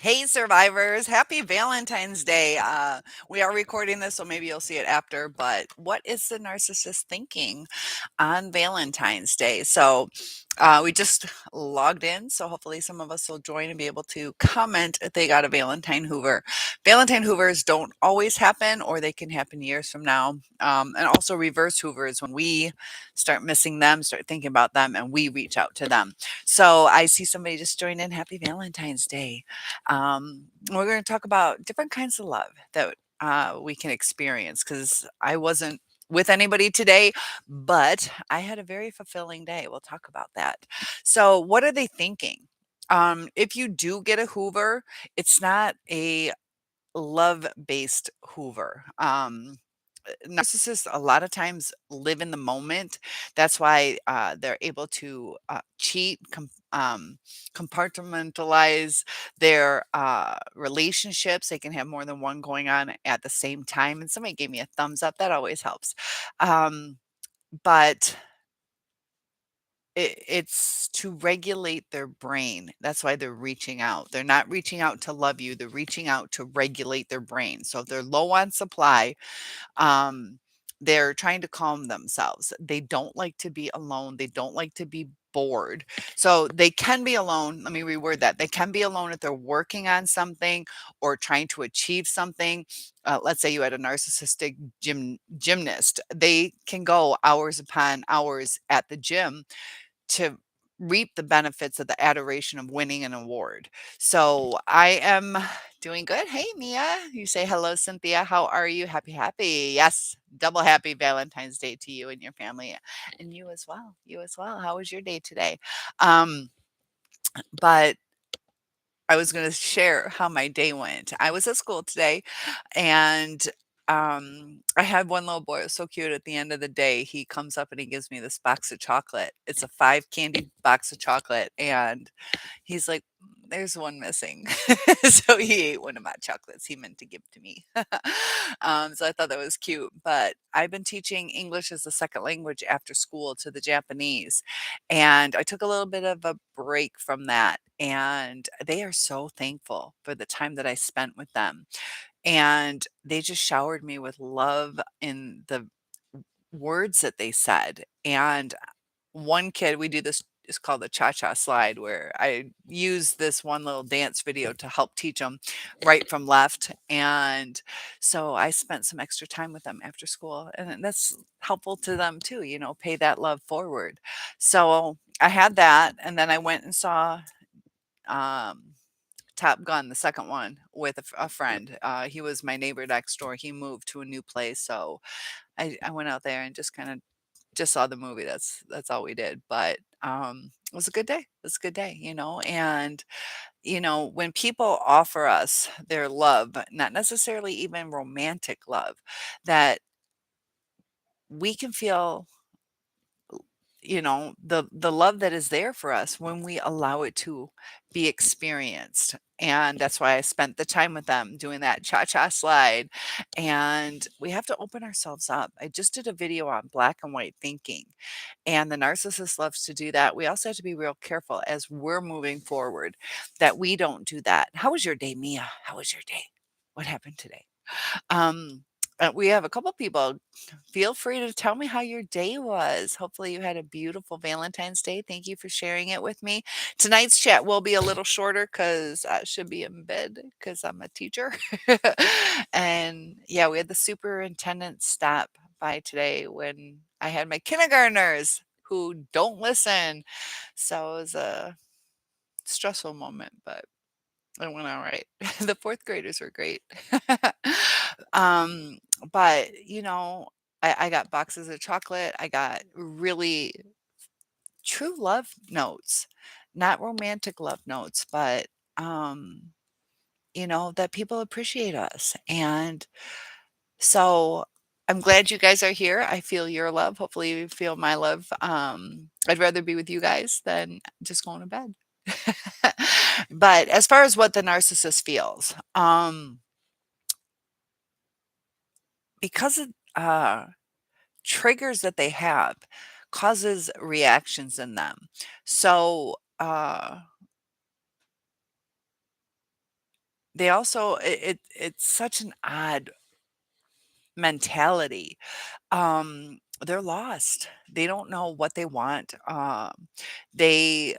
Hey, survivors. Happy Valentine's Day. We are recording this, so maybe you'll see it after. But what is the narcissist thinking on Valentine's Day? So we just logged in. So hopefully some of us will join and be able to comment if they got a Valentine Hoover. Valentine Hoovers don't always happen, or they can happen years from now. And also reverse Hoovers when we start missing them, start thinking about them, and we reach out to them. So I see somebody just joined in. Happy Valentine's Day. We're going to talk about different kinds of love that we can experience because I wasn't with anybody today, but I had a very fulfilling day. We'll talk about that. So, what are they thinking? If you do get a Hoover, it's not a love based Hoover. Narcissists a lot of times live in the moment. That's why they're able to cheat, compartmentalize their relationships. They can have more than one going on at the same time. And somebody gave me a thumbs up. That always helps. But it's to regulate their brain. That's why they're reaching out. They're not reaching out to love you. They're reaching out to regulate their brain. So if they're low on supply, um, they're trying to calm themselves. They don't like to be alone. They don't like to be bored. So they can be alone. Let me reword that. They can be alone if they're working on something or trying to achieve something. Let's say you had a narcissistic gymnast. They can go hours upon hours at the gym to reap the benefits of the adoration of winning an award. So I am doing good. Hey, Mia. You say hello, Cynthia. How are you? Happy, happy. Yes. Double happy Valentine's Day to you and your family. And you as well. You as well. How was your day today? Um, but I was going to share how my day went. I was at school today and I had one little boy. It was so cute. At the end of the day, he comes up and he gives me this box of chocolate. It's a 5 candy box of chocolate. And he's like, there's one missing. So he ate one of my chocolates he meant to give to me. So I thought that was cute. But I've been teaching English as a second language after school to the Japanese. And I took a little bit of a break from that. And they are so thankful for the time that I spent with them. And they just showered me with love in the words that they said. And one kid, we do this, it's called the cha-cha slide, where I use this one little dance video to help teach them right from left. And so I spent some extra time with them after school, and that's helpful to them too, pay that love forward. So I had that, and then I went and saw um Top Gun, the second one, with a friend. He was my neighbor next door. He moved to a new place, so I went out there and just saw the movie. That's all we did. But it was a good day. It was a good day, And when people offer us their love, but not necessarily even romantic love, that we can feel the love that is there for us when we allow it to be experienced. And that's why I spent the time with them doing that cha-cha slide. And we have to open ourselves up. I just did a video on black and white thinking, and the narcissist loves to do that. We also have to be real careful as we're moving forward that we don't do that. How was your day, Mia? How was your day? What happened today? We have a couple people. Feel free to tell me how your day was. Hopefully, you had a beautiful Valentine's Day. Thank you for sharing it with me. Tonight's chat will be a little shorter because I should be in bed because I'm a teacher. And yeah, we had the superintendent stop by today when I had my kindergartners who don't listen. So it was a stressful moment, but it went all right. The fourth graders were great. um, but I got boxes of chocolate. I got really true love notes, not romantic love notes, but that people appreciate us. And so I'm glad you guys are here. I feel your love. Hopefully you feel my love. I'd rather be with you guys than just going to bed. But as far as what the narcissist feels, because of triggers that they have causes reactions in them. So they also it's such an odd mentality. They're lost. They don't know what they want. They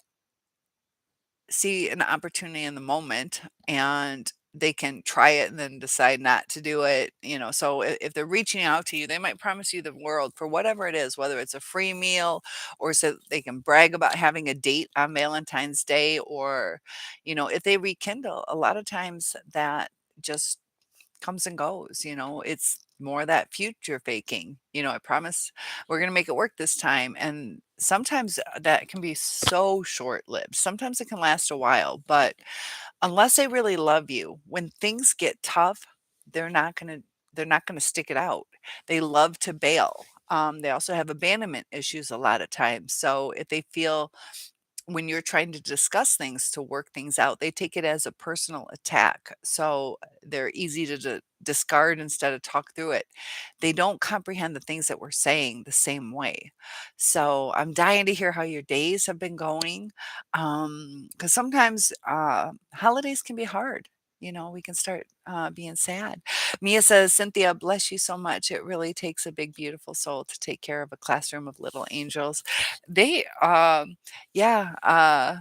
see an opportunity in the moment and they can try it and then decide not to do it, so if they're reaching out to you, they might promise you the world for whatever it is, whether it's a free meal or so they can brag about having a date on Valentine's Day, or if they rekindle, a lot of times that just comes and goes. It's more that future faking. I promise we're going to make it work this time. And sometimes that can be so short lived. Sometimes it can last a while, but unless they really love you, when things get tough, they're not going to they're not going to stick it out. They love to bail. They also have abandonment issues a lot of times. So if they feel when you're trying to discuss things to work things out, they take it as a personal attack. So they're easy to discard instead of talk through it. They don't comprehend the things that we're saying the same way. So I'm dying to hear how your days have been going. Because sometimes holidays can be hard. We can start being sad. Mia says, Cynthia, bless you so much. It really takes a big, beautiful soul to take care of a classroom of little angels. They, yeah,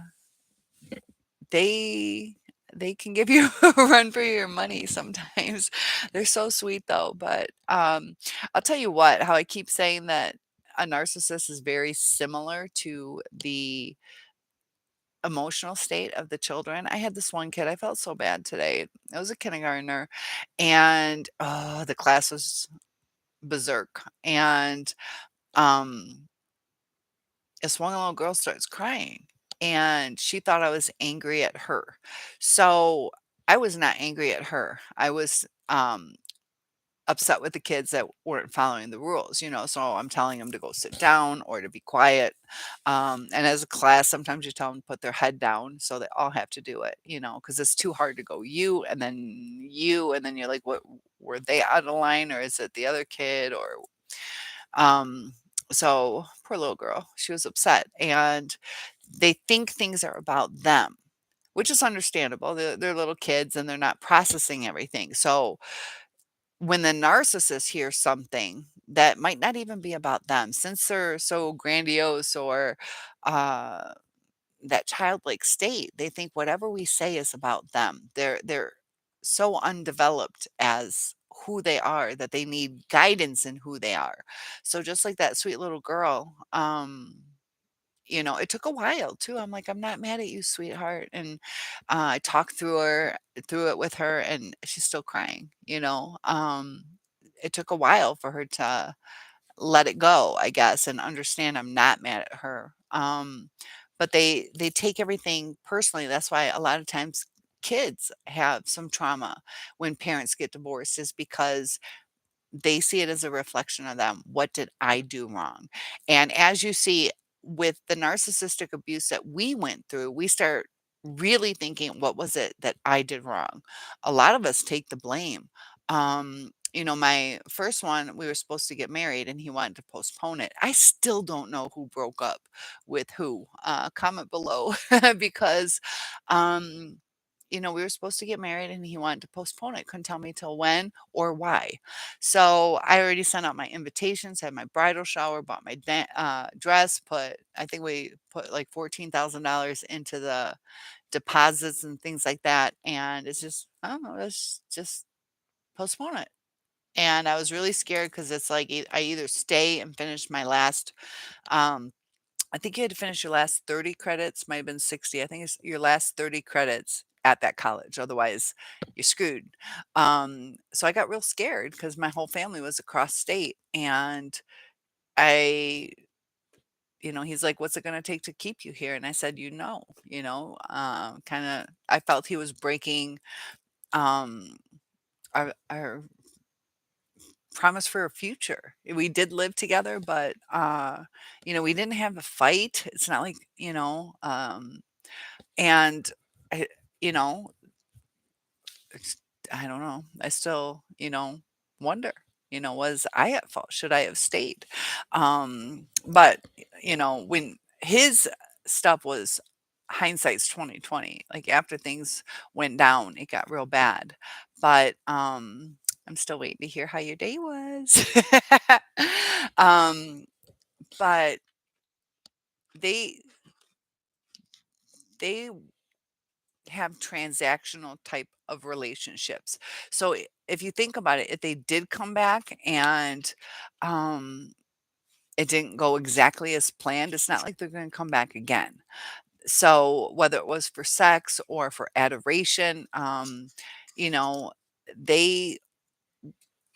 they they can give you a run for your money sometimes. They're so sweet though, but, I'll tell you what, how I keep saying that a narcissist is very similar to the emotional state of the children. I had this one kid, I felt so bad today. It was a kindergartner, and, the class was berserk, and, um this one little girl starts crying, and she thought I was angry at her. So I was not angry at her. I was upset with the kids that weren't following the rules, so I'm telling them to go sit down or to be quiet. And as a class, sometimes you tell them to put their head down, so they all have to do it, because it's too hard to go you, and then you're like, what, were they out of line, or is it the other kid, or um, so poor little girl, she was upset, and they think things are about them, which is understandable. They're little kids and they're not processing everything. So when the narcissist hears something that might not even be about them, since they're so grandiose or uh, that childlike state, they think whatever we say is about them. They're so undeveloped as who they are that they need guidance in who they are. So just like that sweet little girl, it took a while too. I'm like, I'm not mad at you, sweetheart. And I talked through it with her, and she's still crying. It took a while for her to let it go, I guess, and understand I'm not mad at her. But they take everything personally. That's why a lot of times kids have some trauma when parents get divorced, is because they see it as a reflection of them. What did I do wrong? And as you see with the narcissistic abuse that we went through, we start really thinking, what was it that I did wrong? A lot of us take the blame. My first one, we were supposed to get married and he wanted to postpone it. I still don't know who broke up with who. Comment below because we were supposed to get married and he wanted to postpone it. Couldn't tell me till when or why. So I already sent out my invitations, had my bridal shower, bought my dress, I think we put like $14,000 into the deposits and things like that. And it's just, I don't know, let's just postpone it. And I was really scared because it's like I either stay and finish my last um, I think you had to finish your last 30 credits, might have been 60. I think it's your last 30 credits at that college. Otherwise, you're screwed. So I got real scared because my whole family was across state. And I, he's like, what's it going to take to keep you here? And I said, kind of, I felt he was breaking um, our promise for a future. We did live together, but, we didn't have a fight. It's not like, and I, you know, it's, I don't know. I still, wonder, was I at fault? Should I have stayed? But, when his stuff was hindsight's 2020. Like, after things went down, it got real bad. But, I'm still waiting to hear how your day was. Um, but they they have transactional type of relationships. So if you think about it, if they did come back and um it didn't go exactly as planned, it's not like they're going to come back again. So whether it was for sex or for adoration, you know, they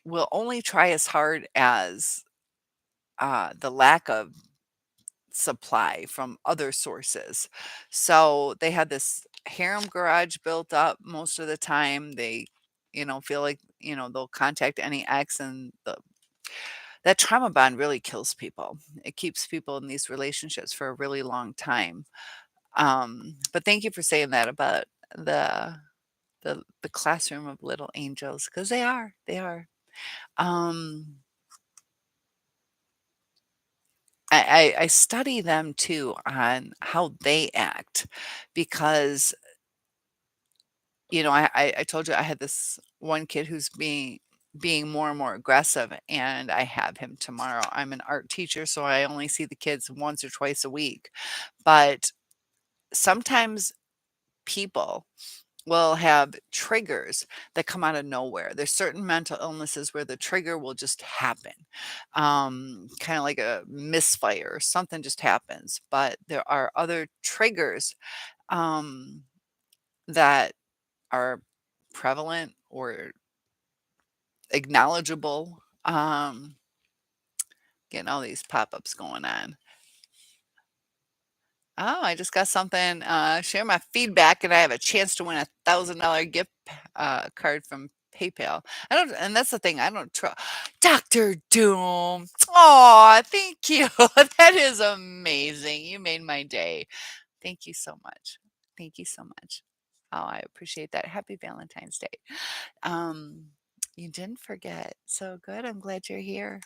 will only try as hard as the lack of supply from other sources. So they had this harem garage built up most of the time. They, feel like, they'll contact any ex, and that trauma bond really kills people. It keeps people in these relationships for a really long time. But thank you for saying that about the the classroom of little angels, because they are. They are. Um I study them too on how they act, because, I told you I had this one kid who's being more and more aggressive, and I have him tomorrow. I'm an art teacher, so I only see the kids once or twice a week. But sometimes people will have triggers that come out of nowhere. There's certain mental illnesses where the trigger will just happen, kind of like a misfire, or something just happens. But there are other triggers um, that are prevalent or acknowledgeable. Getting all these pop-ups going on. Oh, I just got something, share my feedback, and I have a chance to win a $1,000 gift card from PayPal. I don't, and that's the thing, I don't trust Doctor Doom. Oh, thank you. That is amazing. You made my day. Thank you so much. Thank you so much. Oh, I appreciate that. Happy Valentine's Day. Um, you didn't forget. So good. I'm glad you're here.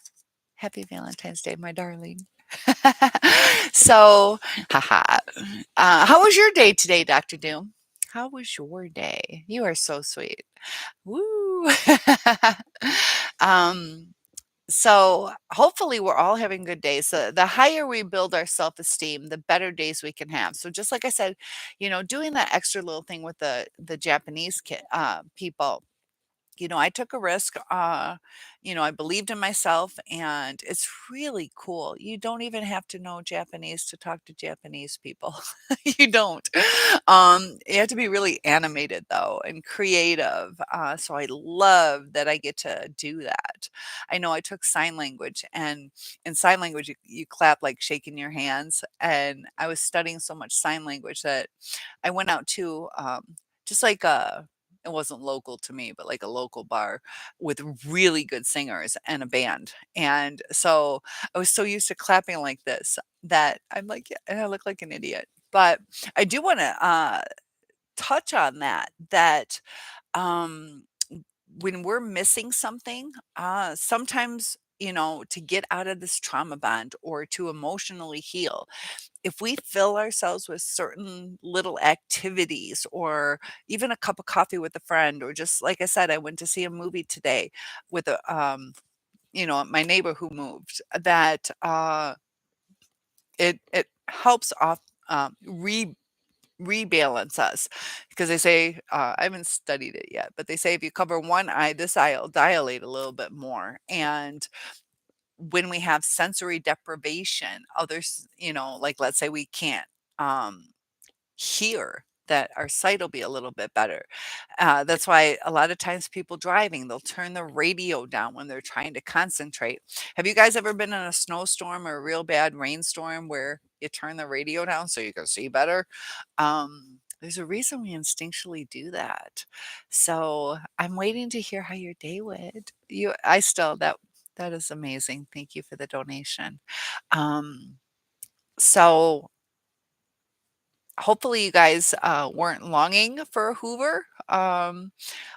Happy Valentine's Day, my darling. So, haha. How was your day today, Dr. Doom? How was your day? You are so sweet. Woo. um, so hopefully we're all having good days. The higher we build our self-esteem, the better days we can have. So just like I said, doing that extra little thing with the Japanese people, I took a risk. I believed in myself, and it's really cool. You don't even have to know Japanese to talk to Japanese people. You don't. You have to be really animated though and creative. So I love that I get to do that. I know I took sign language, and in sign language, you clap like shaking your hands. And I was studying so much sign language that I went out to just like it wasn't local to me, but like a local bar with really good singers and a band. And so I was so used to clapping like this that I'm like, yeah, and I look like an idiot. But I do want to touch on that um, when we're missing something, sometimes, to get out of this trauma bond or to emotionally heal, if we fill ourselves with certain little activities, or even a cup of coffee with a friend, or just like I said, I went to see a movie today with my neighbor who moved, that it helps off rebalance us, because they say, I haven't studied it yet, but they say if you cover one eye, this eye will dilate a little bit more. And when we have sensory deprivation, others, like let's say we can't um, hear, that our sight will be a little bit better. That's why a lot of times people driving, they'll turn the radio down when they're trying to concentrate. Have you guys ever been in a snowstorm or a real bad rainstorm where you turn the radio down so you can see better? There's a reason we instinctually do that. So I'm waiting to hear how your day went. That is amazing. Thank you for the donation. Um, so hopefully you guys weren't longing for a Hoover. A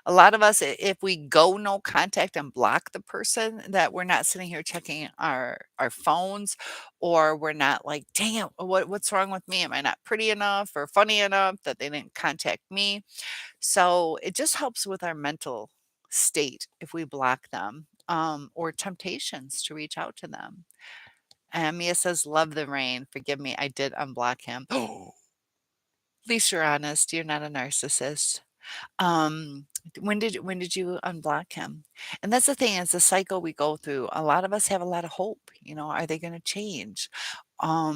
lot of us, if we go no contact and block the person, that we're not sitting here checking our phones, or we're not like, dang it, what's wrong with me? Am I not pretty enough or funny enough that they didn't contact me? So it just helps with our mental state if we block them, or temptations to reach out to them. And Mia says, love the rain. Forgive me, I did unblock him. At least you're honest. You're not a narcissist. Um, when did you unblock him? And that's the thing, it's a cycle we go through. A lot of us have a lot of hope. Are they going to change? Or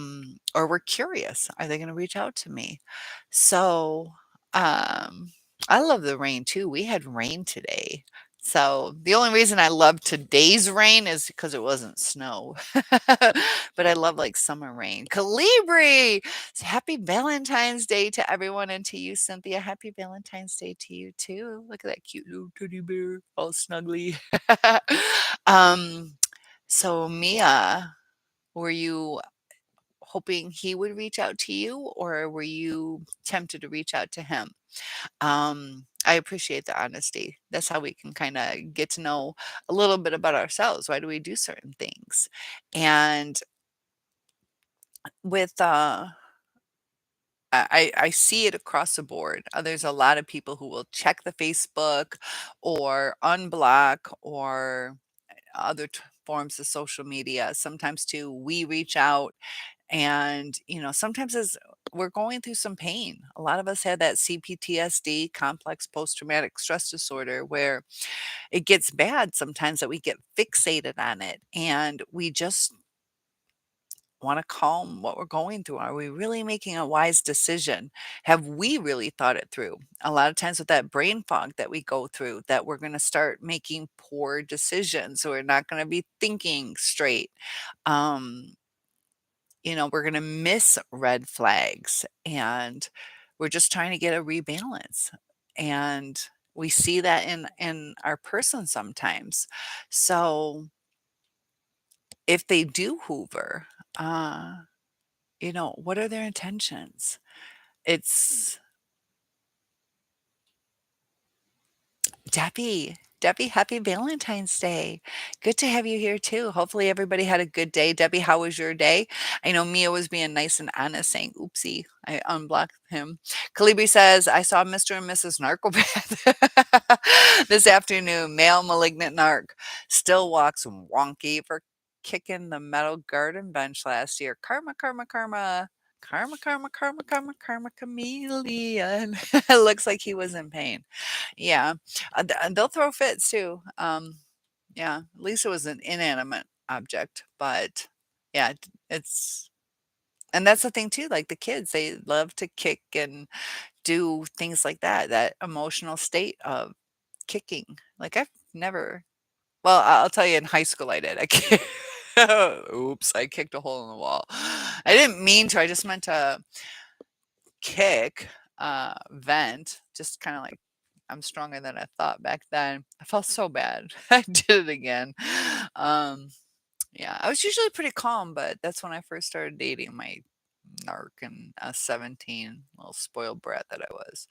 we're curious. Are they going to reach out to me? So, I love the rain too. We had rain today. So the only reason I love today's rain is because it wasn't snow. But I love like summer rain. Calibri, happy Valentine's Day to everyone, and to you, Cynthia. Happy Valentine's Day to you too. Look at that cute little teddy bear, all snuggly. um, so Mia, were you hoping he would reach out to you, or were you tempted to reach out to him? I appreciate the honesty. That's how we can kind of get to know a little bit about ourselves. Why do we do certain things? And with I see it across the board. There's a lot of people who will check the Facebook or unblock or other forms of social media. Sometimes too, we reach out, and sometimes as we're going through some pain. A lot of us have that CPTSD, complex post traumatic stress disorder, where it gets bad sometimes that we get fixated on it, and we just want to calm what we're going through. Are we really making a wise decision? Have we really thought it through? A lot of times with that brain fog that we go through, that we're going to start making poor decisions. So we're not going to be thinking straight. Um, we're going to miss red flags, and we're just trying to get a rebalance. And we see that in our person sometimes. So if they do Hoover, uh, what are their intentions? It's Debbie. Debbie, happy Valentine's Day. Good to have you here too. Hopefully everybody had a good day. Debbie, how was your day? I know Mia was being nice and honest, saying, oopsie, I unblocked him. Kalibi says, I saw Mr. and Mrs. Narcopath this afternoon. Male malignant narc still walks wonky for kicking the metal garden bench last year. Karma, karma, karma. Karma, karma, karma, karma, karma, chameleon. It looks like he was in pain. Yeah. And they'll throw fits too. Yeah, at least it was an inanimate object, but yeah, it's and that's the thing too, like the kids, they love to kick and do things like that, that emotional state of kicking. Like I've never well, I'll tell you in high school I did. Oops, I kicked a hole in the wall. I didn't mean to. I just meant to kick, vent, just kind of like I'm stronger than I thought back then. I felt so bad. I did it again. Um, yeah, I was usually pretty calm, but that's when I first started dating my narc and 17, little spoiled brat that I was.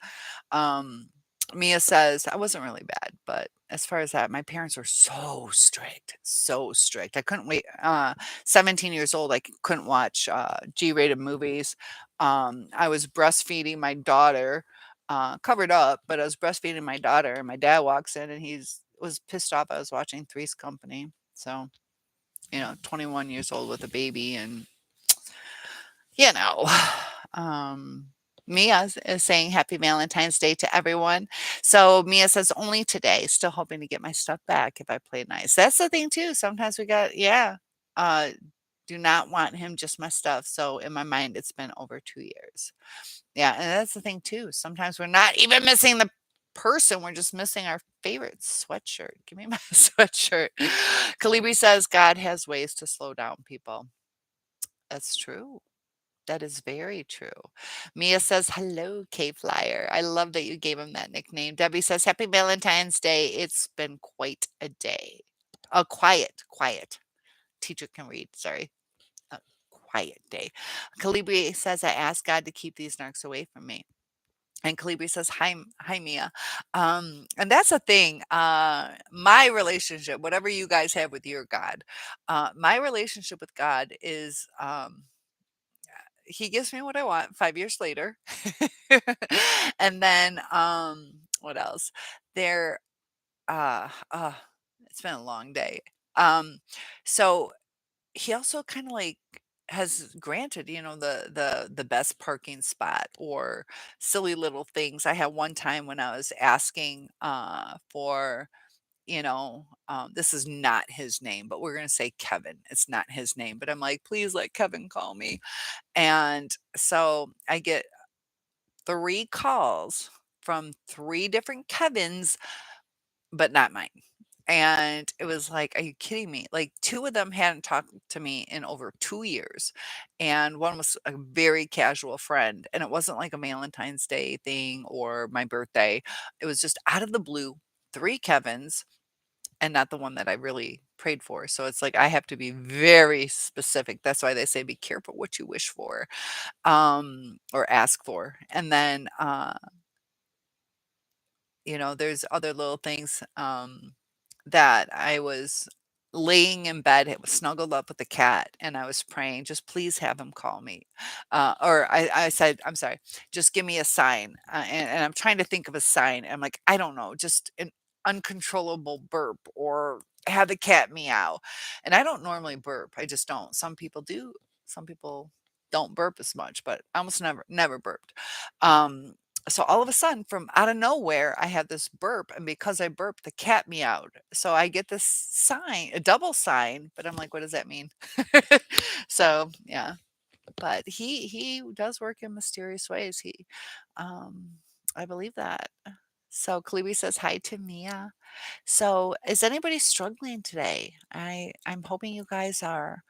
Um, Mia says I wasn't really bad, but as far as that, my parents were so strict, so strict. I couldn't wait. 17 years old, I couldn't watch G-rated movies. I was breastfeeding my daughter, covered up, but I was breastfeeding my daughter, and my dad walks in, and he's was pissed off I was watching Three's Company. So 21 years old with a baby, and you know, um, Mia is saying happy Valentine's Day to everyone. So Mia says only today, still hoping to get my stuff back if I play nice. That's the thing too. Sometimes we got, yeah, uh, do not want him, just my stuff. So in my mind, it's been over 2 years. Yeah. And that's the thing too. Sometimes we're not even missing the person. We're just missing our favorite sweatshirt. Give me my sweatshirt. Calibri says God has ways to slow down people. That's true. That is very true. Mia says, hello, K Flyer. I love that you gave him that nickname. Debbie says, happy Valentine's Day. It's been quite a day. Quiet. Teacher can read. Sorry. Uh, quiet day. Calibri says, I ask God to keep these narcs away from me. And Calibri says, hi, Mia. And that's a thing. My relationship, whatever you guys have with your God, my relationship with God is he gives me what I want 5 years later. And then what else? There uh it's been a long day. Um so he also kind of like has granted, the best parking spot or silly little things. I had one time when I was asking for, this is not his name, but we're going to say Kevin. It's not his name, but I'm like, please let Kevin call me. And so I get 3 calls from 3 different Kevins, but not mine. And it was like, "Are you kidding me?" Like, 2 of them hadn't talked to me in over 2 years, and one was a very casual friend, and it wasn't like a Valentine's Day thing or my birthday. It was just out of the blue, 3 Kevins, and not the one that I really prayed for. So it's like I have to be very specific. That's why they say, "Be careful what you wish for, or ask for." And then, there's other little things, that I was laying in bed, it was snuggled up with the cat, and I was praying, "Just please have him call me." Or I said, I'm sorry, "Just give me a sign." And I'm trying to think of a sign. I'm like, I don't know, just an uncontrollable burp or have the cat meow. And I don't normally burp. I just don't. Some people do. Some people don't burp as much, but I almost never burped. Um, so all of a sudden, from out of nowhere, I had this burp, and because I burped, the cat meowed. So I get this sign, a double sign, but I'm like, what does that mean? So yeah, but he does work in mysterious ways. Um, I believe that. So Kalibi says hi to Mia. So, is anybody struggling today? I'm hoping you guys are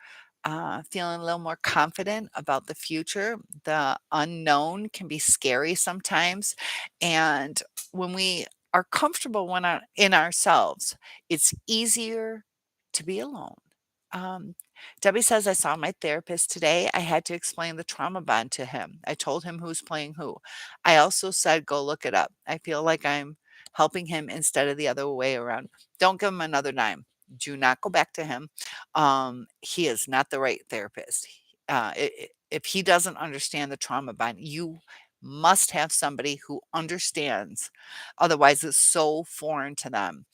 feeling a little more confident about the future. The unknown can be scary sometimes, and when we are comfortable in ourselves, it's easier to be alone. Um, Debbie says, I saw my therapist today. I had to explain the trauma bond to him. I told him who's playing who. I also said, go look it up. I feel like I'm helping him instead of the other way around. Don't give him another dime. Do not go back to him. He is not the right therapist. If he doesn't understand the trauma bond, you must have somebody who understands. Otherwise, it's so foreign to them.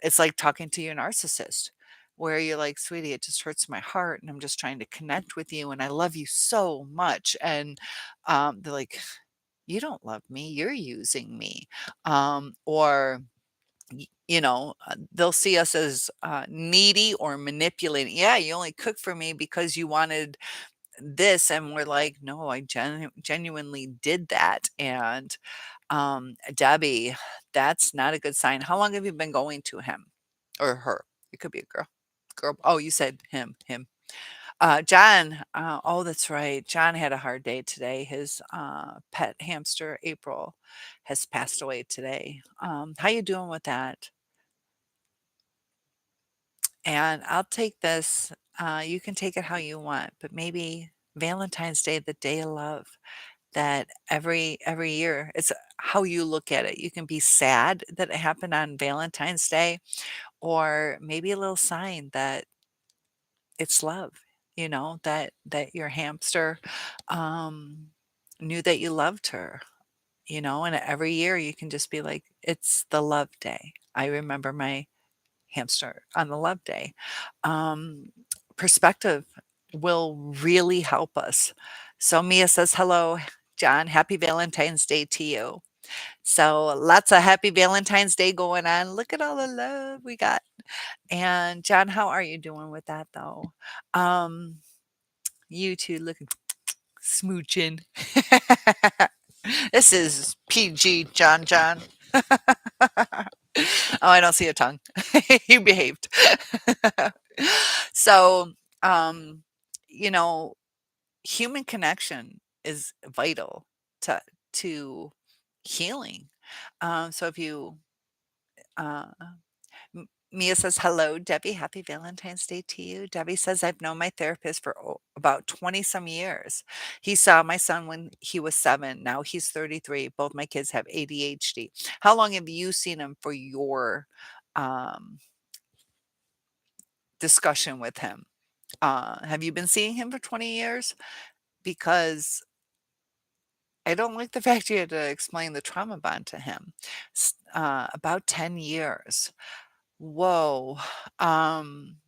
It's like talking to your narcissist where you're like, sweetie, it just hurts my heart. And I'm just trying to connect with you. And I love you so much. And they're like, you don't love me. You're using me. Or they'll see us as needy or manipulating. Yeah, you only cook for me because you wanted this. And we're like, no, I genuinely did that. And Debbie, that's not a good sign. How long have you been going to him or her? It could be a girl. Girl. Oh, you said him. John, oh, that's right. John had a hard day today. His pet hamster, April, has passed away today. How you doing with that? And I'll take this. You can take it how you want, but maybe Valentine's Day, the day of love, that every year, it's how you look at it. You can be sad that it happened on Valentine's Day, or maybe a little sign that it's love, that your hamster um, knew that you loved her, and every year you can just be like, it's the love day. I remember my hamster on the love day. Um, Perspective will really help us. So Mia says, hello, John, happy Valentine's Day to you. So lots of happy Valentine's Day going on. Look at all the love we got. And John, how are you doing with that though? Um, you two looking smooching. This is PG, John John. Oh, I don't see a tongue. You behaved. So, um, you know, human connection is vital to to healing. So if you uh, Mia says, hello, Debbie. Happy Valentine's Day to you. Debbie says, I've known my therapist for about 20 some years. He saw my son when he was 7, now he's 33. Both my kids have ADHD. How long have you seen him for your, um, discussion with him? Have you been seeing him for 20 years? Because I don't like the fact you had to explain the trauma bond to him. About 10 years. Whoa. Um,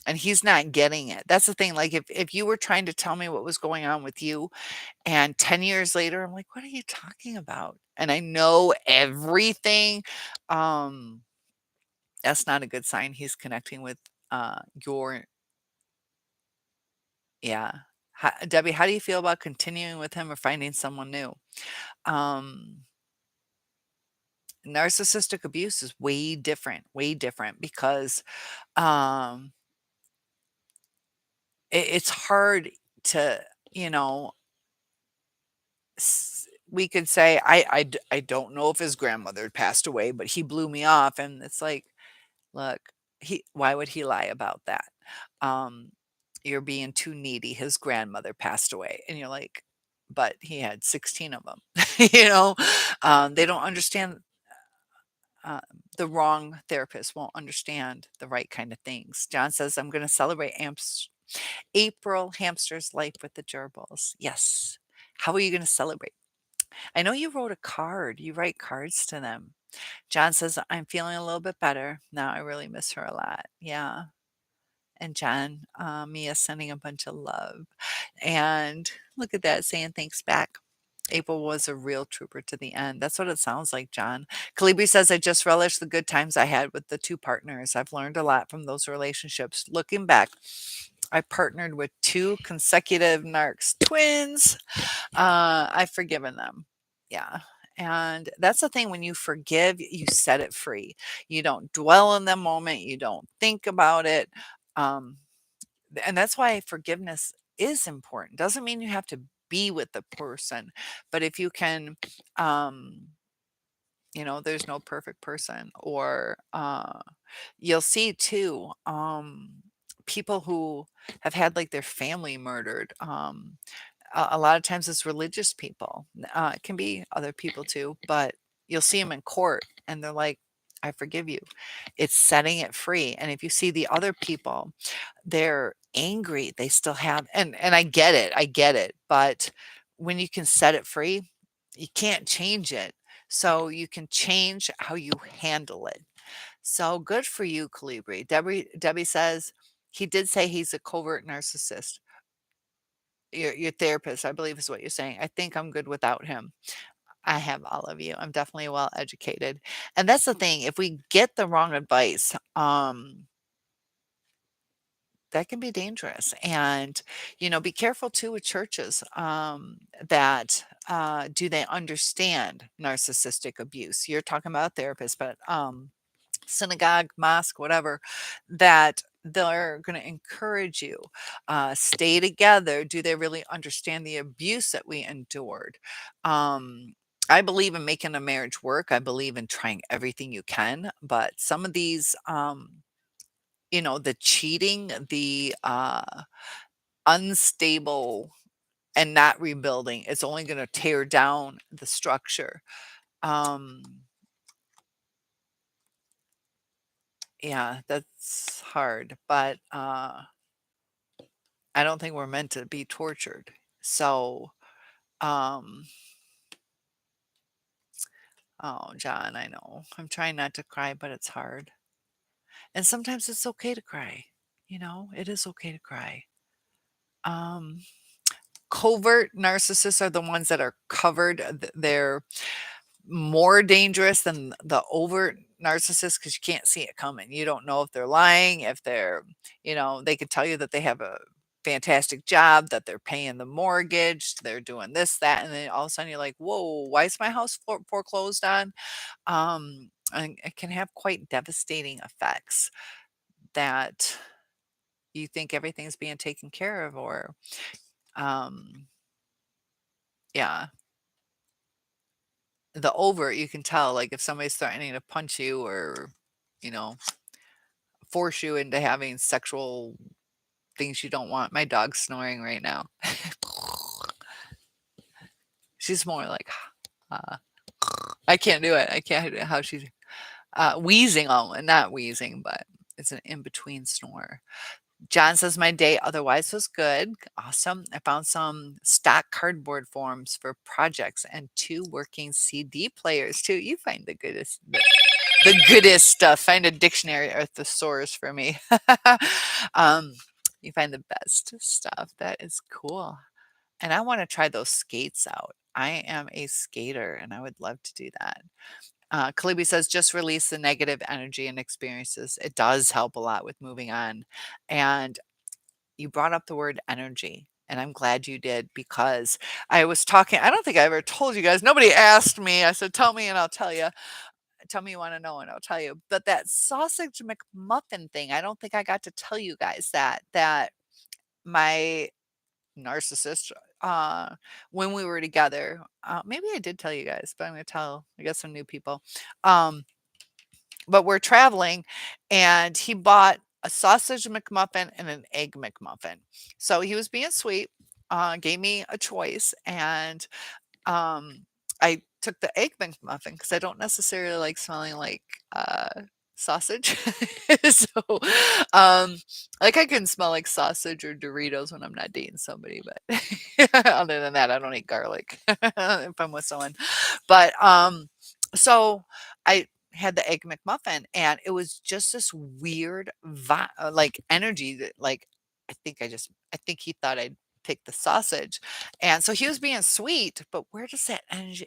and he's not getting it. That's the thing. Like if you were trying to tell me what was going on with you, and 10 years later, I'm like, what are you talking about? And I know everything. Um, that's not a good sign. He's connecting with your, yeah. Debbie, how do you feel about continuing with him or finding someone new? Um, Narcissistic abuse is way different because um it's hard to, you know, we could say I don't know if his grandmother had passed away, but he blew me off, and it's like, look, he why would he lie about that? Um, you're being too needy. His grandmother passed away, and you're like, but he had 16 of them. you know, they don't understand. Uh, the wrong therapist won't understand the right kind of things. John says, I'm going to celebrate April hamster's life with the gerbils. Yes. How are you going to celebrate? I know you wrote a card. You write cards to them. John says, I'm feeling a little bit better. Now I really miss her a lot. Yeah. And John, Mia sending a bunch of love. And look at that, saying thanks back. April was a real trooper to the end. That's what it sounds like, John. Calibri says, I just relish the good times I had with the two partners. I've learned a lot from those relationships. Looking back, I partnered with two consecutive narcs twins. I've forgiven them. Yeah. And that's the thing, when you forgive, you set it free. You don't dwell in the moment, you don't think about it. Um, and that's why forgiveness is important. Doesn't mean you have to be with the person, but if you can, um, there's no perfect person. Or you'll see too, people who have had like their family murdered. A lot of times it's religious people. It can be other people too, but you'll see them in court and they're like, I forgive you. It's setting it free. And if you see the other people, they're angry, they still have, and I get it, but when you can set it free, you can't change it. So you can change how you handle it. So good for you, Calibri. Debbie says he did say he's a covert narcissist. Your therapist, I believe, is what you're saying. I think I'm good without him. I have all of you. I'm definitely well educated. And that's the thing. If we get the wrong advice, that can be dangerous. And, be careful too with churches, that do they understand narcissistic abuse? You're talking about a therapist, but synagogue, mosque, whatever, that they're going to encourage you. Stay together. Do they really understand the abuse that we endured? I believe in making a marriage work. I believe in trying everything you can, but some of these, the cheating, the unstable and not rebuilding, it's only going to tear down the structure. Um, yeah, that's hard, but I don't think we're meant to be tortured. So, um, oh, John, I know. I'm trying not to cry, but it's hard. And sometimes it's okay to cry. It is okay to cry. Um, Covert narcissists are the ones that are covered. They're more dangerous than the overt narcissist because you can't see it coming. You don't know if they're lying, if they could tell you that they have a fantastic job, that they're paying the mortgage, they're doing this, that, and then all of a sudden you're like, whoa, why is my house foreclosed on? And it can have quite devastating effects that you think everything's being taken care of, or, um, yeah, the overt, you can tell, like if somebody's threatening to punch you or, you know, force you into having sexual things you don't want. My dog's snoring right now. She's more like, uh, I can't do it. I can't do how she's wheezing. Oh, not wheezing, but it's an in between snore. John says my day otherwise was good. Awesome. I found some stock cardboard forms for projects and 2 working CD players too. You find the goodest stuff. Find a dictionary or thesaurus for me. um, you find the best stuff. That is cool. And I want to try those skates out. I am a skater and I would love to do that. Kalibi says, just release the negative energy and experiences. It does help a lot with moving on. And you brought up the word energy. And I'm glad you did because I was talking. I don't think I ever told you guys. Nobody asked me. I said, tell me and I'll tell you. Tell me you want to know and I'll tell you. But that sausage McMuffin thing, I don't think I got to tell you guys that my narcissist, uh, when we were together, maybe I did tell you guys, but I'm going to tell, I guess, some new people. Um, but we're traveling and he bought a sausage McMuffin and an egg McMuffin. So he was being sweet, gave me a choice, and um, I took the Egg McMuffin because I don't necessarily like smelling like sausage. So, like I can smell like sausage or Doritos when I'm not dating somebody, but other than that, I don't eat garlic if I'm with someone. But so I had the Egg McMuffin, and it was just this weird like energy that like I think he thought I'd pick the sausage. And so he was being sweet, but where does that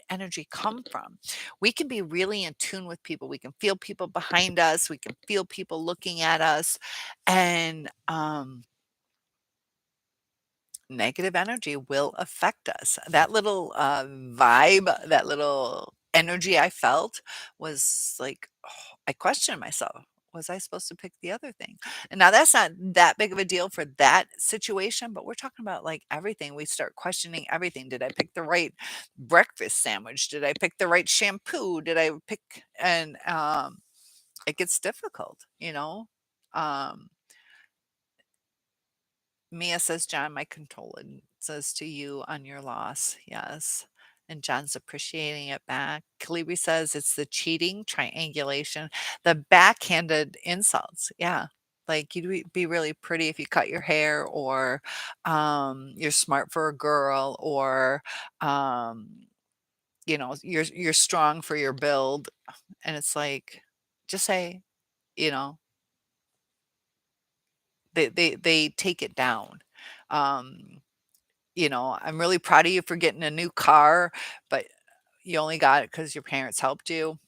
energy come from? We can be really in tune with people. We can feel people behind us. We can feel people looking at us. And negative energy will affect us. That little vibe, that little energy I felt was like, oh, I questioned myself. Was I supposed to pick the other thing? And now that's not that big of a deal for that situation, but we're talking about like everything. We start questioning everything. Did I pick the right breakfast sandwich? Did I pick the right shampoo? Did I pick, and it gets difficult, you know? Um, Mia says, John, my condolences to you on your loss. Yes. And John's appreciating it back. Kalibi says it's the cheating, triangulation, the backhanded insults. Yeah. Like you'd be really pretty if you cut your hair, or you're smart for a girl, or um, you're strong for your build. And it's like, just say, you know, they take it down. Um, I'm really proud of you for getting a new car, but you only got it because your parents helped you.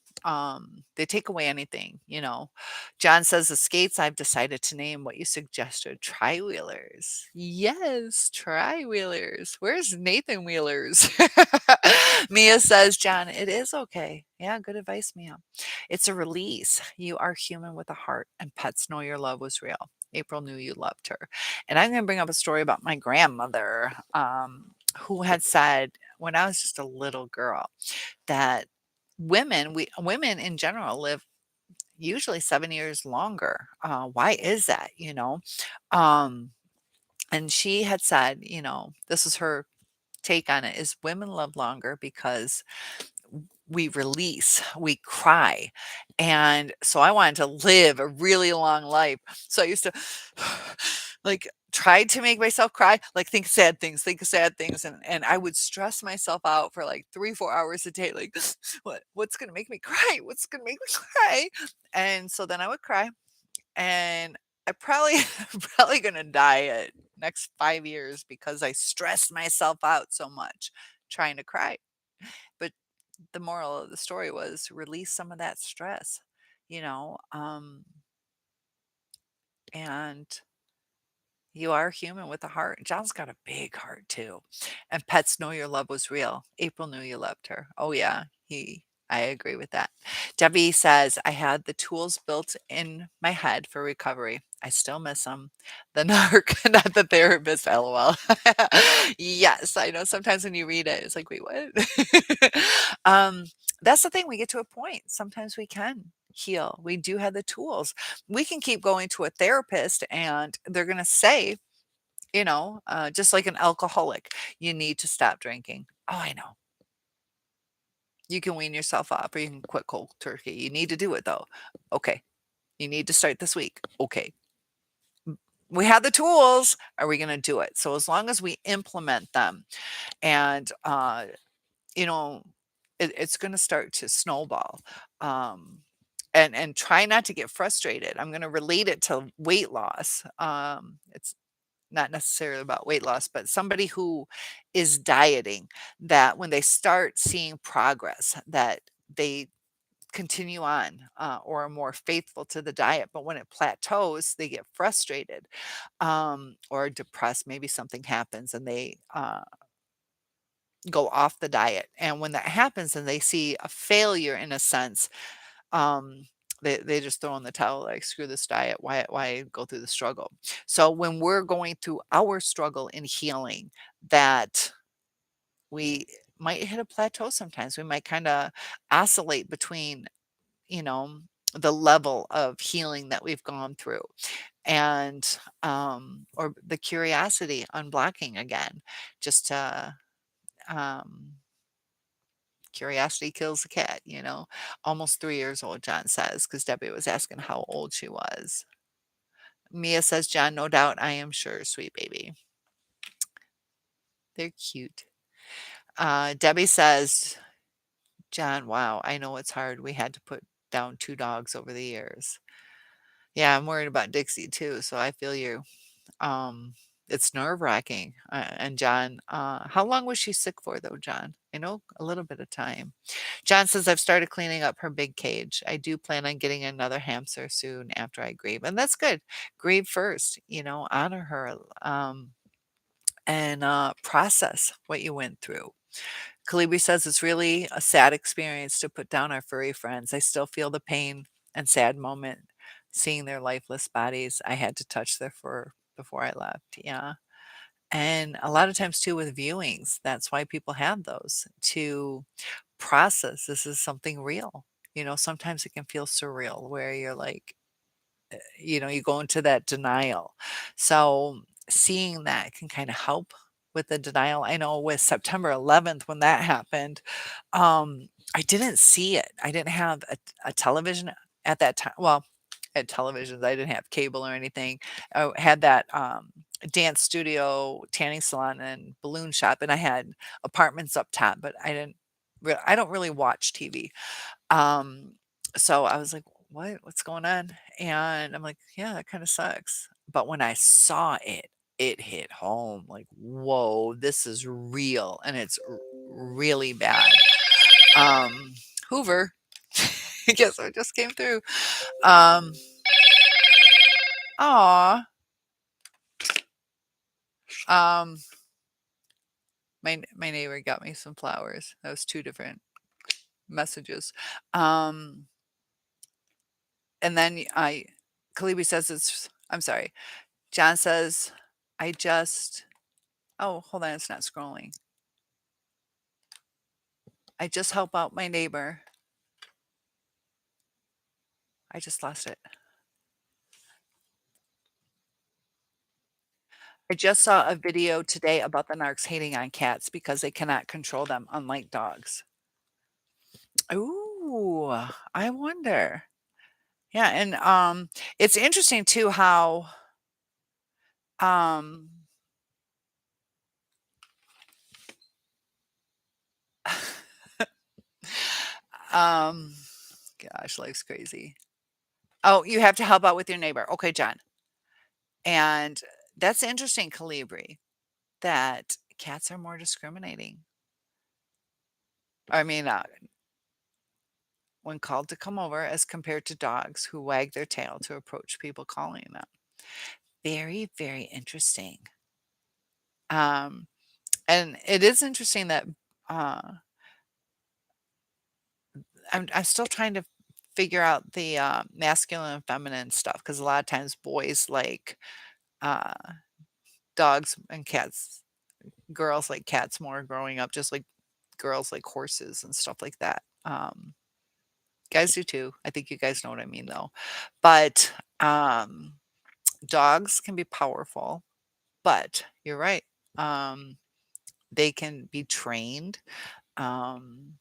They take away anything, you know. John says the skates I've decided to name what you suggested, tri-wheelers. Yes, tri-wheelers. Where's Nathan Wheelers? Mia says, John, it is okay. Yeah, good advice, Mia. It's a release. You are human with a heart, and pets know your love was real. April knew you loved her. And I'm going to bring up a story about my grandmother, who had said when I was just a little girl that women in general live usually 7 years longer. Why is that? Um, and she had said, this is her take on it: is women live longer because we release, we cry. And so I wanted to live a really long life. So I used to like tried to make myself cry, like think of sad things. And I would stress myself out for like 3, 4 hours a day, like what's gonna make me cry? What's gonna make me cry? And so then I would cry, and I probably probably gonna die at next 5 years because I stressed myself out so much trying to cry. But the moral of the story was release some of that stress, you know, and you are human with a heart. John's got a big heart too. And pets know your love was real. April knew you loved her. Oh yeah, I agree with that. Debbie says, I had the tools built in my head for recovery. I still miss them. The narc, not the therapist, lol. Yes, I know sometimes when you read it, it's like, wait, what? um, that's the thing. We get to a point. Sometimes we can heal. We do have the tools. We can keep going to a therapist and they're going to say, just like an alcoholic, you need to stop drinking. Oh, I know. You can wean yourself off or you can quit cold turkey. You need to do it though. Okay. You need to start this week. Okay. We have the tools. Are we going to do it? So as long as we implement them and, you know, it's going to start to snowball. Um, and try not to get frustrated. I'm going to relate it to weight loss. It's not necessarily about weight loss, but somebody who is dieting, that when they start seeing progress, that they continue on, or are more faithful to the diet. But when it plateaus, they get frustrated, or depressed. Maybe something happens and they go off the diet. And when that happens and they see a failure in a sense, um, they just throw in the towel, like, screw this diet. Why go through the struggle? So when we're going through our struggle in healing, that we might hit a plateau sometimes. We might kind of oscillate between, you know, the level of healing that we've gone through and or the curiosity unblocking again, just to um curiosity kills the cat, almost 3 years old, John says, because Debbie was asking how old she was. Mia says, John, no doubt, I am sure, sweet baby. They're cute. Debbie says, John, wow, I know it's hard. We had to put down 2 dogs over the years. Yeah, I'm worried about Dixie too, so I feel you. Um, it's nerve-wracking. And John, how long was she sick for though, John? I know a little bit of time. John says, I've started cleaning up her big cage. I do plan on getting another hamster soon after I grieve. And that's good. Grieve first, honor her, and process what you went through. Kalibi says it's really a sad experience to put down our furry friends. I still feel the pain and sad moment seeing their lifeless bodies. I had to touch their fur before I left. Yeah. And a lot of times too with viewings, that's why people have those to process this is something real. Sometimes it can feel surreal where you're like, you go into that denial. So seeing that can kind of help with the denial. I know with September 11th, when that happened, I didn't see it. I didn't have a television at that time. Well, I had televisions. I didn't have cable or anything. I had that dance studio, tanning salon, and balloon shop, and I had apartments up top, but I don't really watch TV. Um, so I was like, What's going on?" And I'm like, "Yeah, that kinda sucks." But when I saw it, it hit home, like, "Whoa, this is real, and it's really bad." Hoover, guess what just came through? Um, aw, um, my neighbor got me some flowers. That was 2 different messages. Um, and then I Kalibi says I'm sorry. John says, I just, oh, hold on, it's not scrolling. I just help out my neighbor. I just lost it. I just saw a video today about the narcs hating on cats because they cannot control them, unlike dogs. Ooh, I wonder. Yeah, and it's interesting too how um um gosh, life's crazy. Oh, you have to help out with your neighbor. Okay, John. And that's interesting, Calibri, that cats are more discriminating. I mean, when called to come over as compared to dogs who wag their tail to approach people calling them. Very, very interesting. Um, and it is interesting that uh, I'm still trying to figure out the masculine and feminine stuff because a lot of times boys like uh, dogs and cats, girls like cats more growing up, just like girls like horses and stuff like that. Guys do too. I think you guys know what I mean, though. But dogs can be powerful. But you're right. Um, they can be trained. Um,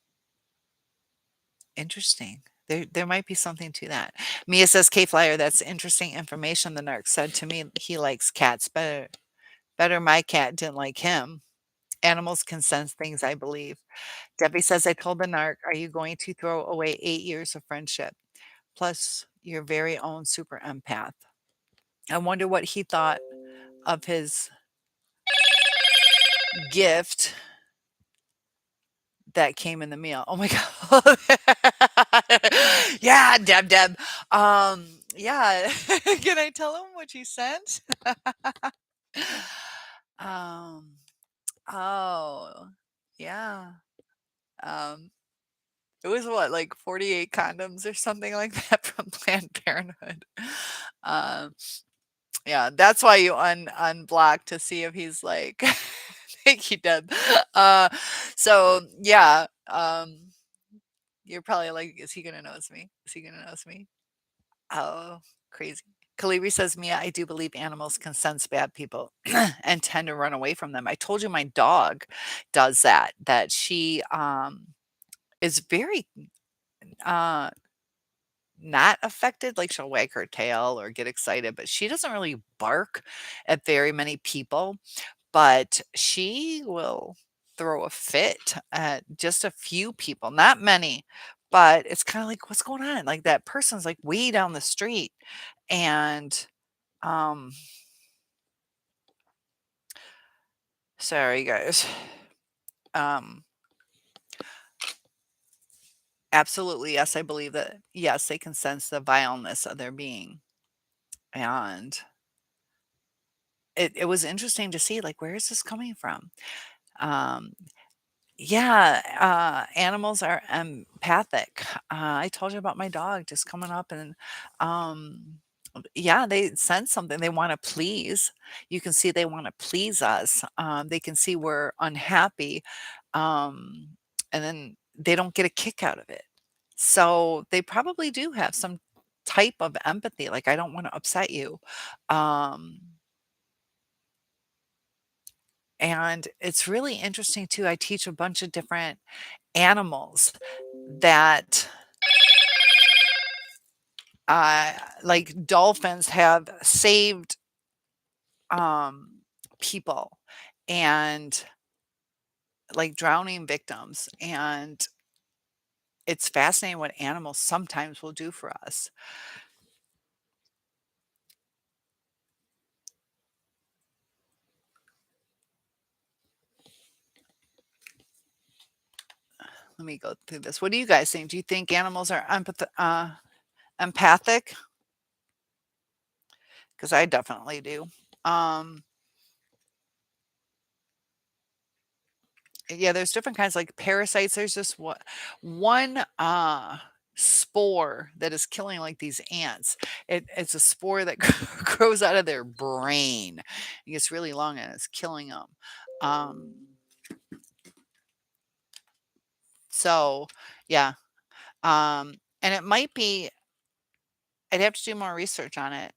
Interesting. There might be something to that. Mia says, K Flyer, that's interesting information. The narc said to me he likes cats better. Better my cat didn't like him. Animals can sense things, I believe. Debbie says, I told the narc, are you going to throw away 8 years of friendship? Plus your very own super empath. I wonder what he thought of his gift that came in the mail. Oh my god. Yeah, Deb. Um, yeah. Can I tell him what you sent? Um, oh, yeah. Um, it was what, like 48 condoms or something like that from Planned Parenthood. Um, yeah, that's why you unblock to see if he's like thank you, Deb. Uh, so yeah, you're probably like, "Is he gonna notice me? Is he gonna notice me?" Oh, crazy. Kalibi says, "Mia, I do believe animals can sense bad people and tend to run away from them. I told you my dog does that, that she, is very, uh, not affected, like, she'll wag her tail or get excited, but she doesn't really bark at very many people. But she will throw a fit at just a few people, not many, but it's kinda like, "What's going on?" Like, that person's, like, way down the street, and, um sorry, guys. Um, Absolutely, yes, I believe that, yes, they can sense the vileness of their being, and it was interesting to see, like, where is this coming from? Um Yeah, animals are empathic. I told you about my dog just coming up and, um, yeah, they sense something. They want to please. You can see they want to please us. They can see we're unhappy, um, and then they don't get a kick out of it. So they probably do have some type of empathy. Like, I don't want to upset you. Um, and it's really interesting too. I teach a bunch of different animals that, uh, like dolphins have saved, um, people and, like, drowning victims, and it's fascinating what animals sometimes will do for us. Let me go through this. What do you guys think? Do you think animals are empathic? Because I definitely do. Um, Yeah, there's different kinds, like parasites. There's this one spore that is killing like these ants. It's a spore that grows out of their brain. It gets really long and it's killing them. Um, so yeah. And it might be, I'd have to do more research on it.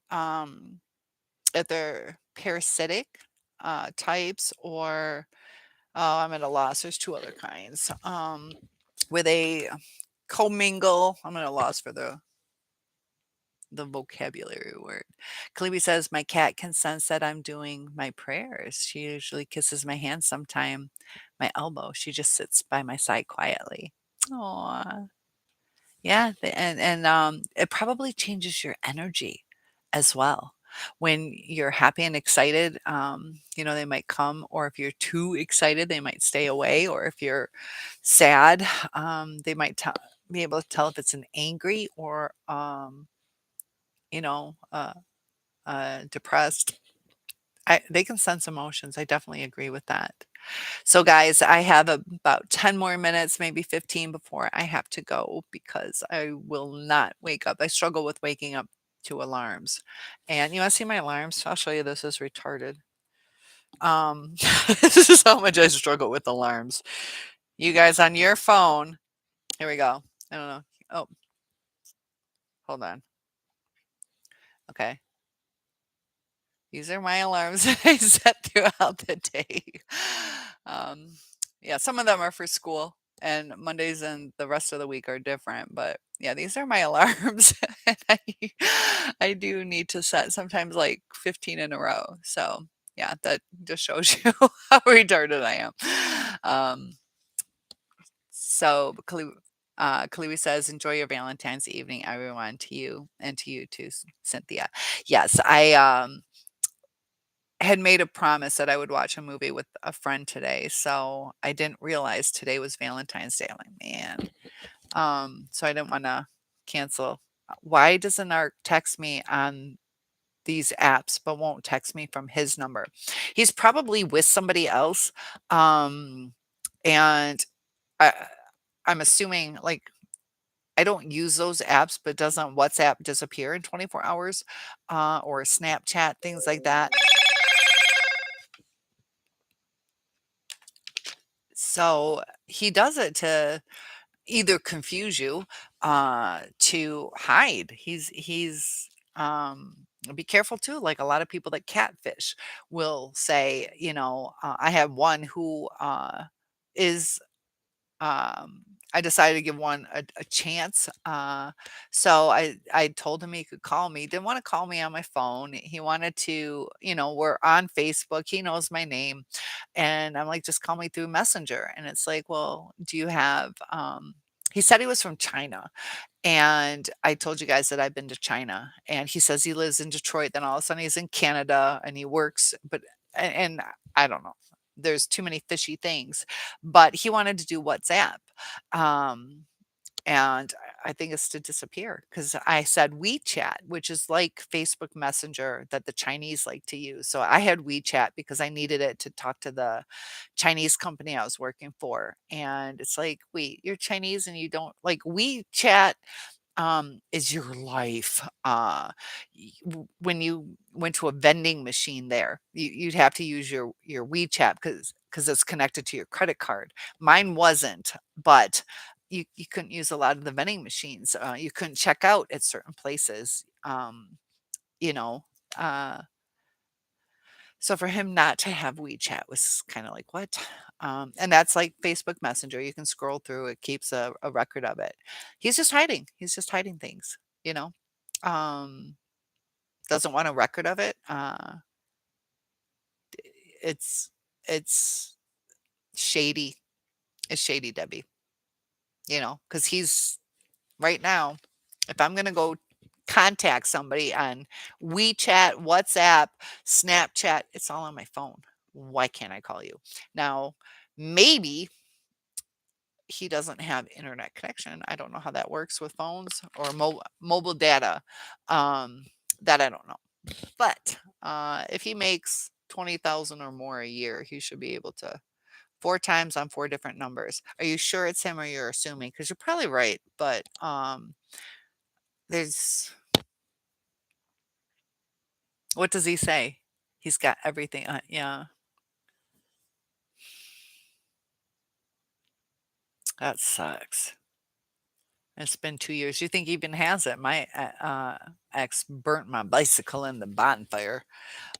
If they're parasitic types or, oh, I'm at a loss. There's two other kinds. Where they commingle. I'm at a loss for the vocabulary word. Kalibi says, "My cat can sense that I'm doing my prayers. She usually kisses my hand sometime, my elbow. She just sits by my side quietly." Aw. Yeah, it probably changes your energy as well. When you're happy and excited, they might come, or if you're too excited, they might stay away, or if you're sad, they might be able to tell if it's an angry or, you know, uh, depressed. They can sense emotions. I definitely agree with that. So, guys, I have about 10 more minutes, maybe 15 before I have to go because I will not wake up. I struggle with waking up to alarms. And you want to see my alarms? I'll show you. This is retarded. Um, this is how much I struggle with alarms. You guys on your phone, here we go. I don't know. Oh, hold on. Okay. These are my alarms that I set throughout the day. Um, yeah, some of them are for school, and Mondays and the rest of the week are different. But yeah, these are my alarms. And I do need to set sometimes like 15 in a row. So yeah, that just shows you how retarded I am. Um, Kaliwi says, enjoy your Valentine's evening, everyone, to you and to you too, Cynthia. Yes, I had made a promise that I would watch a movie with a friend today, so I didn't realize today was Valentine's Day. I'm like, man. So I didn't want to cancel. Why doesn't Ark text me on these apps but won't text me from his number? He's probably with somebody else. And I, I'm assuming like I don't use those apps, but doesn't WhatsApp disappear in 24 hours or Snapchat, things like that? So he does it to either confuse you, to hide. Be careful too. Like a lot of people that catfish will say, I have one who is I decided to give one a chance. So I told him he could call me. Didn't want to call me on my phone. He wanted to, we're on Facebook. He knows my name. And I'm like, just call me through Messenger. And it's like, well, do you have he said he was from China. And I told you guys that I've been to China. And he says he lives in Detroit. Then all of a sudden he's in Canada and he works, and I don't know. There's too many fishy things. But he wanted to do WhatsApp. Um, and I think it's to disappear because I said WeChat, which is like Facebook Messenger that the Chinese like to use. So I had WeChat because I needed it to talk to the Chinese company I was working for. And it's like, wait, you're Chinese and you don't like WeChat is your life. When you went to a vending machine there, you'd have to use your WeChat because it's connected to your credit card. Mine wasn't, but you couldn't use a lot of the vending machines. You couldn't check out at certain places. You know, uh, so for him not to have WeChat was kind of like what? And that's like Facebook Messenger. You can scroll through; it keeps a record of it. He's just hiding. He's just hiding things. You know. Um, doesn't want a record of it. It's it's shady. It's shady, Debbie. Because he's right now. If I'm gonna go contact somebody on WeChat, WhatsApp, Snapchat, it's all on my phone. Why can't I call you? Now, maybe he doesn't have internet connection. I don't know how that works with phones or mobile data. Um, that I don't know. But if he makes 20,000 or more a year, he should be able to 4 times on 4 different numbers. Are you sure it's him or you're assuming? Because you're probably right, but there's what does he say? He's got everything. Yeah, that sucks. It's been 2 years. You think he even has it? My ex burnt my bicycle in the bonfire.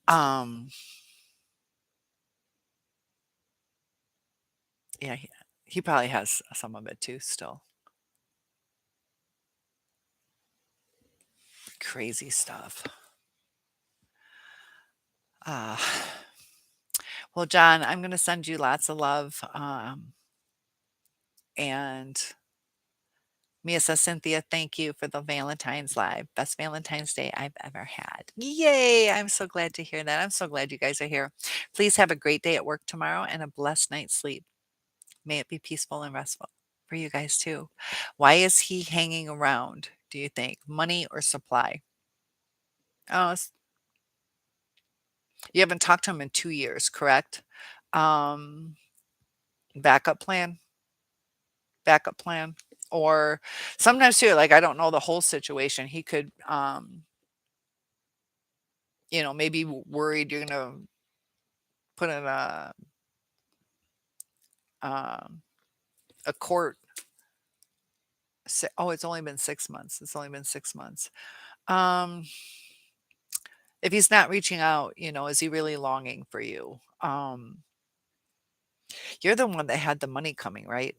Um, yeah, he probably has some of it too. Still crazy stuff. Uh, well, John, I'm going to send you lots of love. And Mia says, Cynthia, thank you for the Valentine's Live. Best Valentine's Day I've ever had. Yay. I'm so glad to hear that. I'm so glad you guys are here. Please have a great day at work tomorrow and a blessed night's sleep. May it be peaceful and restful for you guys too. Why is he hanging around, do you think? Money or supply? Oh, you haven't talked to him in 2 years, correct? Um, backup plan? Backup plan? Or sometimes too, like I don't know the whole situation. He could maybe worried you're gonna put in um, a court. Oh, it's only been 6 months. It's only been 6 months. Um, If he's not reaching out, is he really longing for you? You're the one that had the money coming, right?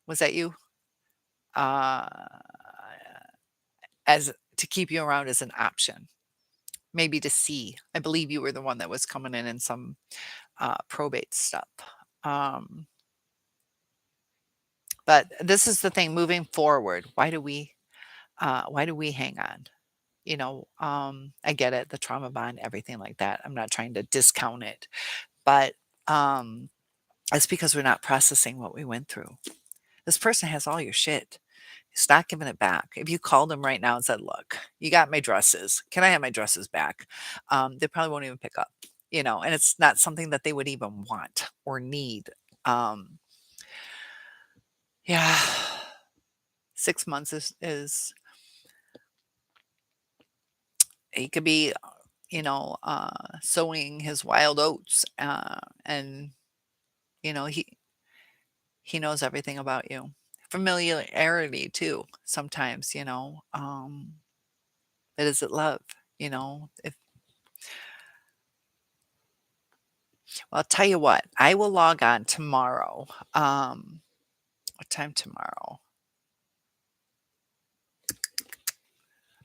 Was that you? Uh, as to keep you around as an option, maybe to see. I believe you were the one that was coming in some probate stuff. Um, but this is the thing moving forward. Why do we hang on? I get it, the trauma bond, everything like that. I'm not trying to discount it, but um, it's because we're not processing what we went through. This person has all your shit. He's not giving it back. If you called him right now and said, "Look, you got my dresses. Can I have my dresses back?" They probably won't even pick up. And it's not something that they would even want or need. Um, yeah, 6 months is he could be, sowing his wild oats, and he knows everything about you. Familiarity too. Sometimes, but is it love? If Well, I'll tell you what, I will log on tomorrow. What time tomorrow?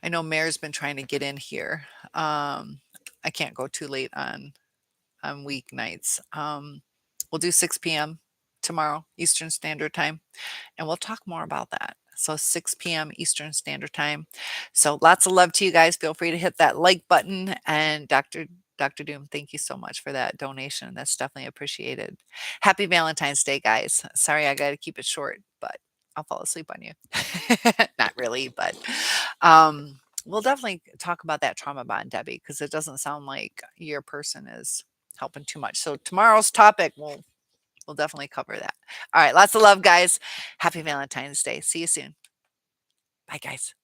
I know Mayor's been trying to get in here. I can't go too late on weeknights. We'll do 6 p.m. tomorrow, Eastern Standard Time, and we'll talk more about that. So 6 p.m. Eastern Standard Time. So lots of love to you guys. Feel free to hit that like button. And Dr. Doom, thank you so much for that donation. That's definitely appreciated. Happy Valentine's Day, guys. Sorry, I got to keep it short, but I'll fall asleep on you. Not really, but we'll definitely talk about that trauma bond, Debbie, because it doesn't sound like your person is helping too much. So tomorrow's topic, we'll definitely cover that. All right, lots of love, guys. Happy Valentine's Day. See you soon. Bye, guys.